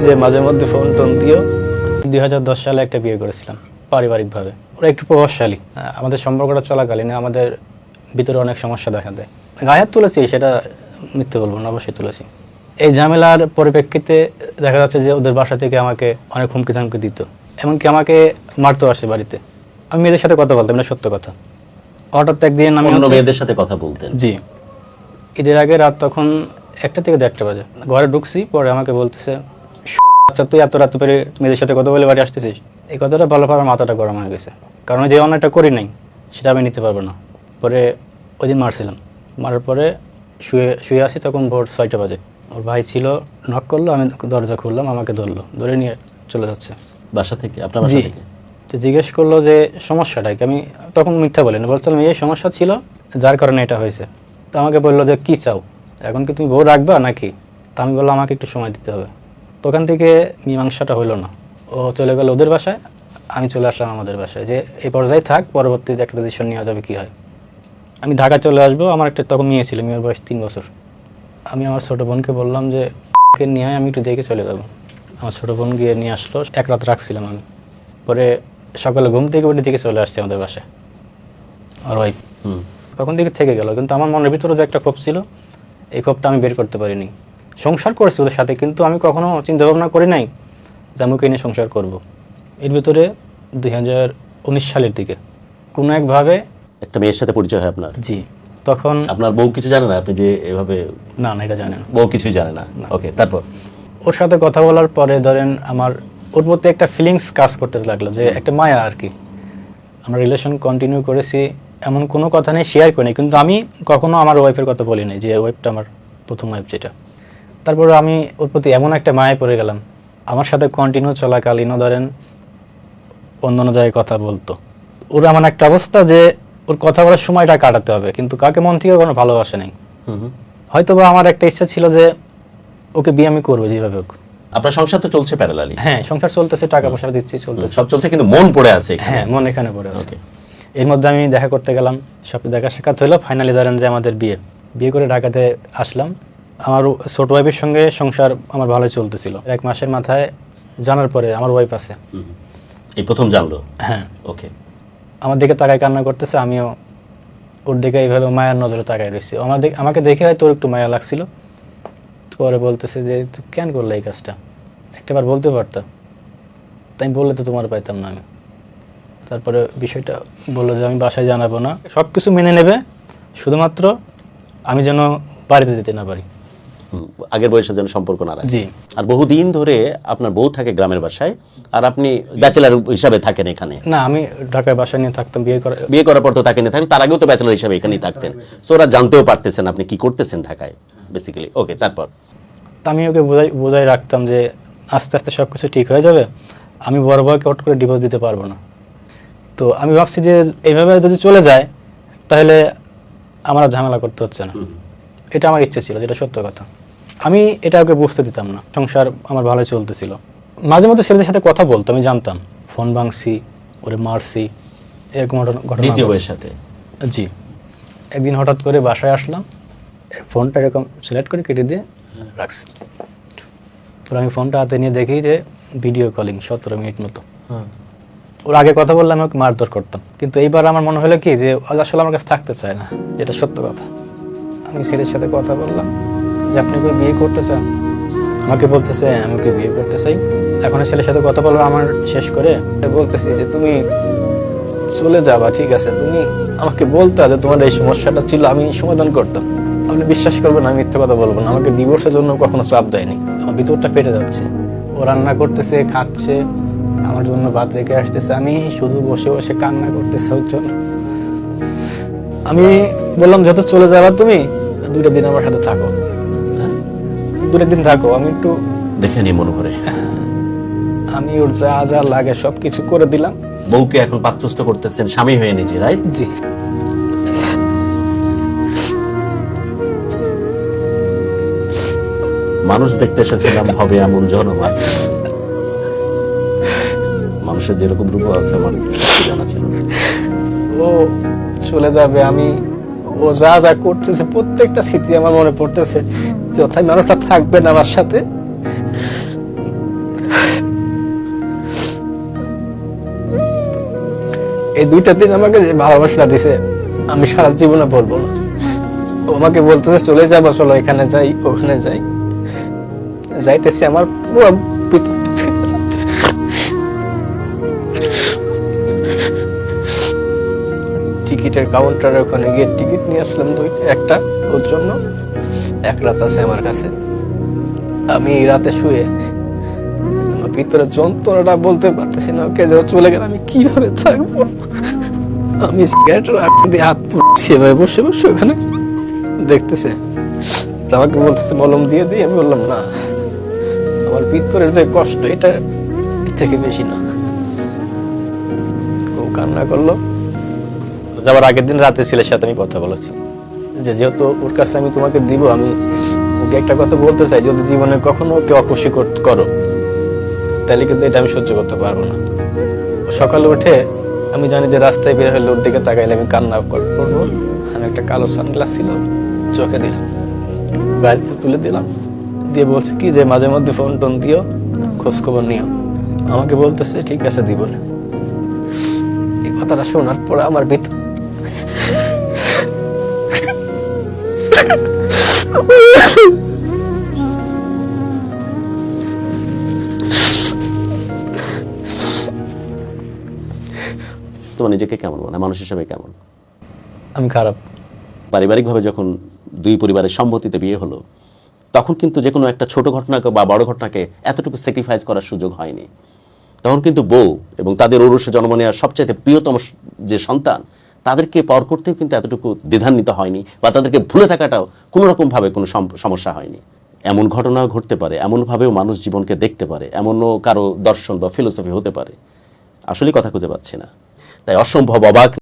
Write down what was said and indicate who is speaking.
Speaker 1: যে মাঝে মধ্যে ফোন টোন দিও। 2010 সালে একটা বিয়ে করেছিলাম পারিবারিকভাবে। ওরা একটু প্রভাবশালী। আমাদের সম্পর্কটা চলাকালীন আমাদের ভিতরে অনেক সমস্যা দেখা দেয়। গায়ে হাত তুলেছি, সেটা মিথ্যে বলবো না, অবশ্যই তুলেছি। এই ঝামেলার পরিপ্রেক্ষিতে দেখা যাচ্ছে যে ওদের বাসা থেকে আমাকে অনেক হুমকি ধামকি দিত, এমনকি আমাকে মারতেও আসে বাড়িতে। আমি মেয়েদের সাথে কথা বলতাম, এটা সত্য কথা। হঠাৎ একদিন আমি
Speaker 2: অন্য মেয়েদের সাথে কথা বলতেন?
Speaker 1: জি। ঈদের আগে রাত তখন 1টা থেকে 1:30 বাজে। ঘরে ঢুকছি, পরে আমাকে বলতেছে, আচ্ছা তুই এত রাত পরে মেয়েদের সাথে কথা বলে বাড়ি আসতেছিস। এই কথাটা বলার পর আমার মাথাটা গরম হয়ে গেছে, কারণ যে অন্যটা করি নাই সেটা আমি নিতে পারবো না। পরে ওই দিন মারছিলাম, মারার পরে শুয়ে আসি, তখন ভোর 6টা বাজে। ওর ভাই ছিল, নক করলো, আমি দরজা খুললাম, আমাকে ধরলো, ধরে নিয়ে চলে যাচ্ছে
Speaker 2: বাসা থেকে, আপনার বাসা থেকে।
Speaker 1: তো জিজ্ঞেস করলো যে সমস্যাটা কি। আমি তখন মিথ্যা বলিনি, বলছিলাম এই সমস্যা ছিল যার কারণে এটা হয়েছে। তো আমাকে বললো যে কী চাও, এখন কি তুমি বউ রাখবা নাকি। তা আমি বললাম আমাকে একটু সময় দিতে হবে। তো ওখান থেকে মীমাংসাটা হইলো না, ও চলে গেল ওদের বাসায়, আমি চলে আসলাম আমাদের বাসায়, যে এই পর্যায়ে থাক, পরবর্তীতে একটা ডিসিশন নেওয়া যাবে কী হয়। আমি ঢাকা চলে আসবো, আমার একটা তখন মেয়ে ছিল, মেয়ের বয়স 3 বছর। আমি আমার ছোটো বোনকে বললাম যে নিয়ে আমি একটু দেখে চলে যাবো। আমার ছোটো বোন গিয়ে নিয়ে আসলো, এক রাত রাখছিলাম আমি। পরে সকালে ঘুম থেকে উঠে দিকে চলে আসছে আমাদের বাসায় আর ওয়াইফ। তখন দিকে থেকে গেল, কিন্তু আমার মনের ভিতরে যে একটা ক্ষোভ ছিল, এই ক্ষোভটা আমি বের করতে পারিনি। সংসার করেছি ওদের সাথে, কিন্তু আমি কখনো চিন্তা ভাবনা করি নাই যে আমি ওকে নিয়ে সংসার করব। এর ভিতরে 2019 সালের দিকে কোনো একভাবে
Speaker 2: একটা মেয়ের সাথে পরিচয় হয় আপনার?
Speaker 1: জি। তখন
Speaker 2: আপনার বউ কিছু জানে না আপনি যে এভাবে?
Speaker 1: না, এটা জানেন।
Speaker 2: বউ কিছুই জানে না? ওকে, তারপর?
Speaker 1: ওর সাথে কথা বলার পরে ধরেন আমার ওর প্রতি একটা ফিলিংস কাজ করতে লাগলো, যে একটা মায়া আর কি। আমরা রিলেশন কন্টিনিউ করেছি, এমন কোনো কথা নেই শেয়ার করিনি, কিন্তু আমি কখনো আমার ওয়াইফের কথা বলিনি, যে ওয়াইফটা আমার প্রথম ওয়াইফ যেটা। তারপরে আমি ওর প্রতি এমন একটা মায়ায় পড়ে গেলাম, আমার সাথে কন্টিনিউ চলাকালীনও ধরেন অন্য জায়গায় কথা বলতো। ওর এমন একটা অবস্থা যে ওর কথা বলার সময়টা কাটাতে হবে, কিন্তু কাকে মন থেকে কোনো ভালোবাসে নেই। হয়তো বা আমার একটা ইচ্ছা ছিল যে ওকে বিয়ে আমি করবো যেভাবে হোক।
Speaker 2: আপনার সংসার তো চলছে প্যারালালি?
Speaker 1: হ্যাঁ, সংসার চলতেছে, টাকা পয়সা দিচ্ছি, চলতেছে,
Speaker 2: সব চলছে, কিন্তু মন পড়ে আছে।
Speaker 1: হ্যাঁ, মন এখানে পড়ে আছে। এর মধ্যে আমি দেখা করতে গেলাম, সব দেখা সাক্ষাৎ হলো, ফাইনালি ধরেন যে আমাদের বিয়ে করে ঢাকাতে আসলাম। আমার ছোট ওয়াইফের সঙ্গে সংসার আমার ভালোই চলতেছিল। 1 মাসের মাথায় জানার পরে আমার ওয়াইফ আছে,
Speaker 2: এই প্রথম জানলো?
Speaker 1: হ্যাঁ।
Speaker 2: ওকে।
Speaker 1: আমার দিকে তাকায় কান্না করতেছে, আমিও ওর দিকে এইভাবে মায়ার নজরে তাকায় রয়েছি। আমাকে দেখে হয়তো ওর একটু মায়া লাগছিল। পরে বলতেছে যে তুই কেন করলে এই কাজটা, একটাবার বলতে পারতাম, তাই বললে তো তোমার পাইতাম না আমি। তারপরে বিষয়টা বললো যে আমি বাসায় জানাবো না, সব কিছু মেনে নেবে, শুধুমাত্র আমি যেন বাড়িতে যেতে না পারি,
Speaker 2: আগের বয়সের যেন সম্পর্ক না রাখে।
Speaker 1: জি।
Speaker 2: আর বহুদিন ধরে আপনার বউ থাকে গ্রামের বাসায়, আর আপনি ব্যাচেলার হিসাবে থাকেন এখানে?
Speaker 1: না, আমি ঢাকায় বাসায় নিয়ে থাকতাম।
Speaker 2: বিয়ে করার পর তো তাকে নিয়ে থাকতেন, তার আগেও তো ব্যাচেলার হিসাবে এখানেই থাকতেন, সো ওরা জানতেও পারতেছেন আপনি কি করতেছেন ঢাকায় বেসিক্যালি। ওকে, তারপর?
Speaker 1: আমি ওকে বোঝাই রাখতাম যে আস্তে আস্তে সব কিছু ঠিক হয়ে যাবে, আমি বড় বড় কট করে ডিভোর্স দিতে পারবো না। তো আমি ভাবছি যে এইভাবে যদি চলে যায় তাহলে আমার আর ঝামেলা করতে হচ্ছে না। এটা আমার ইচ্ছে ছিল, যেটা সত্য কথা। আমি এটা ওকে বুঝতে দিতাম না, সংসার আমার ভালোই চলতেছিল। মাঝে মধ্যে ছেলেদের সাথে কথা বলতো, আমি জানতাম, ফোন ভাঙছি, ওরে মারছি, এরকম ঘটনা।
Speaker 2: দ্বিতীয় বউয়ের সাথে?
Speaker 1: জি। একদিন হঠাৎ করে বাসায় আসলাম, ফোনটা এরকম সিলেক্ট করে কেটে দিয়ে রাখছি। তো আমি ফোনটা হাতে নিয়ে দেখি যে ভিডিও কলিং 17 মিনিট মতো। ওর আগে কথা বললে আমি ওকে মারধর করতাম, কিন্তু এইবার আমার মনে হলো কি যে আসলে আমার কাছে থাকতে চায় না, যেটা সত্য কথা। আমি ছেলের সাথে কথা বললাম যে আপনি কি বিয়ে করতে চান, আমাকে বলতেছে আমাকে বিয়ে করতে চাই। এখন ছেলের সাথে কথা বলবো আমার শেষ করে বলতেছি যে তুমি চলে যাবা, ঠিক আছে, তুমি আমাকে বলতে যে তোমার এই সমস্যাটা ছিল, আমি সমাধান করতাম। আপনি বিশ্বাস করবেন, আমি মিথ্যে কথা বলবো না, আমাকে ডিভোর্সের জন্য কখনো চাপ দেয়নি। আমার ভিতরটা ফেটে যাচ্ছে, ও রান্না করতেছে, খাচ্ছে, আমার জন্য ভাত রেখে আসতেছে, আমি শুধু বসে বসে কান্না করতেছে ওর জন্য। আমি বললাম যত চলে যাবার তুমি 2টা দিন আমার সাথে থাকো, 2টা দিন থাকো, আমি একটু
Speaker 2: দেখে নিয়ে মনে করে।
Speaker 1: আমি ওর যা যা লাগে সবকিছু করে দিলাম।
Speaker 2: বউকে এখন পাত্রস্থ করতেছেন স্বামী হয়ে নিজে, রাইট?
Speaker 1: জি।
Speaker 2: মানুষ দেখতে এসেছিলাম হবে এমন জনমান, মানুষের যেরকম রূপ আছে আমার জানা ছিল।
Speaker 1: ও চলে যাবে, ও যা যা করতেছে প্রত্যেকটা স্মৃতি আমার মনে পড়তেছে, যে অর্থাৎ মানুষটা থাকবে না আমার সাথে। এই 2টা দিন আমাকে যে ভালোবাসা দিছে আমি সারা জীবনে বলবো না। ও আমাকে বলতেছে চলে যাবো, চলো এখানে যাই ওখানে যাই, যাইতেছি আমার পুরো টিকিটের কাউন্টারে ওখানে গিয়ে টিকিট নিয়ে আসলাম একটা ওর জন্য। 1 রাত আছে আমার কাছে। আমি এই রাতে শুয়ে আমার ভিতরে যন্ত্রণাটা বলতে পারতেছি না, ওকে যে ও চলে গেলে আমি কিভাবে থাকবো। আমি সিগারেটের আগুন দিয়ে হাত পুড়ছি এভাবে বসে বসে ওখানে দেখতেছে। তো আমাকে বলতেছে মলম দিয়ে দিই। আমি বললাম না, আমার ভিতরের যে কষ্ট এটা এর থেকে বেশি না। ও কান্না করলো। যাওয়ার আগের দিন রাতে ছেলের সাথে আমি কথা বলেছি যে যেহেতু ওর কাছে আমি তোমাকে দিব, আমি ওকে একটা কথা বলতে চাই, যদি জীবনে কখনো ওকে অখুশি করো তাহলে কিন্তু এটা আমি সহ্য করতে পারবো না। সকালে উঠে আমি জানি যে রাস্তায় বের হলে ওর দিকে তাকাইলে আমি কান্না করবো। আমি একটা কালো সানগ্লাস ছিল চোখে দিলাম, বাড়িতে তুলে দিলাম, দিয়ে বলছে কি যে মাঝে মধ্যে ফোন টোন দিও, খোঁজ খবর নিও। আমাকে বলতেছে ঠিক আছে দিব না। এই কথাটা শোনার পরে আমার ভিতর
Speaker 2: তোমার নিজেকে কেমন মনে হয়, মানুষ হিসেবে কেমন?
Speaker 1: আমি খারাপ।
Speaker 2: পারিবারিকভাবে যখন 2 পরিবারের সম্মতিতে বিয়ে হলো, তখন কিন্তু যে কোনো একটা ছোট ঘটনাকে বা বড় ঘটনাকে এতটুকু স্যাক্রিফাইস করার সুযোগ হয়নি। তখন কিন্তু বউ এবং তাদের ঔরসে জন্ম নেওয়ার সবচাইতে প্রিয়তম যে সন্তান, তাদেরকে পর করতেও কিন্তু এতটুকু দ্বিধান্বিত হয়নি, বা তাদেরকে ভুলে থাকাটাও কোনো রকমভাবে কোনো সমস্যা হয়নি। এমন ঘটনাও ঘটতে পারে, এমনভাবেও মানুষ জীবনকে দেখতে পারে, এমনও কারো দর্শন বা ফিলোসফি হতে পারে। আসলে কথা খুঁজে পাচ্ছি না, তাই অসম্ভব অবাক